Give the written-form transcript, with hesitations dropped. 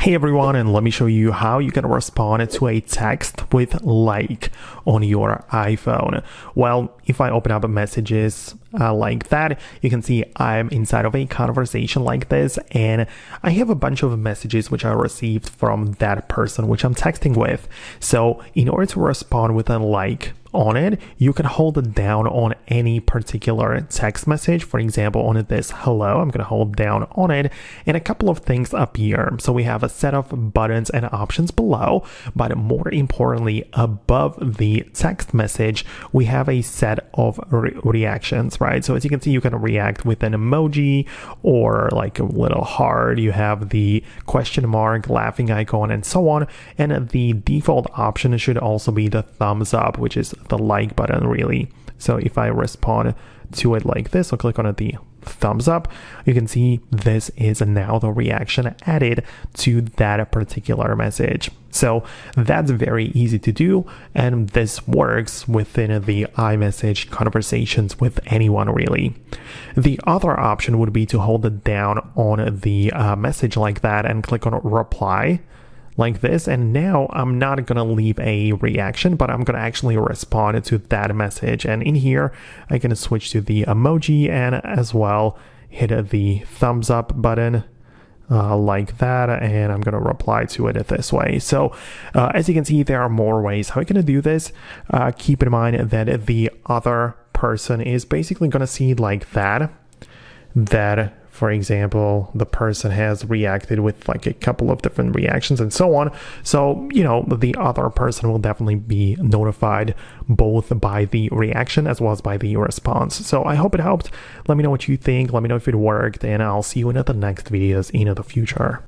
Hey everyone, and let me show you how you can respond to a text with like on your iPhone. Well, if I open up messages like that, you can see I'm inside of a conversation like this, and I have a bunch of messages which I received from that person which I'm texting with. So in order to respond with a like on it, you can hold it down on any particular text message. For example, on this hello, I'm going to hold down on it, and a couple of things up here. So we have a set of buttons and options below, but more importantly, above the text message, we have a set of reactions, right? So as you can see, you can react with an emoji or like a little heart. You have the question mark, laughing icon, and so on. And the default option should also be the thumbs up, which is the like button, really. So if I respond to it like this, I'll click on the thumbs up, you can see this is now the reaction added to that particular message. So that's very easy to do, and this works within the iMessage conversations with anyone, really. The other option would be to hold it down on the message like that and click on reply like this, and now I'm not gonna leave a reaction, but I'm gonna actually respond to that message. And in here I can switch to the emoji and as well hit the thumbs up button like that, and I'm gonna reply to it this way. So as you can see, there are more ways how you're gonna do this. Keep in mind that the other person is basically gonna see like that for example, the person has reacted with like a couple of different reactions and so on. So, you know, the other person will definitely be notified both by the reaction as well as by the response. So I hope it helped. Let me know what you think. Let me know if it worked, and I'll see you in the next videos in the future.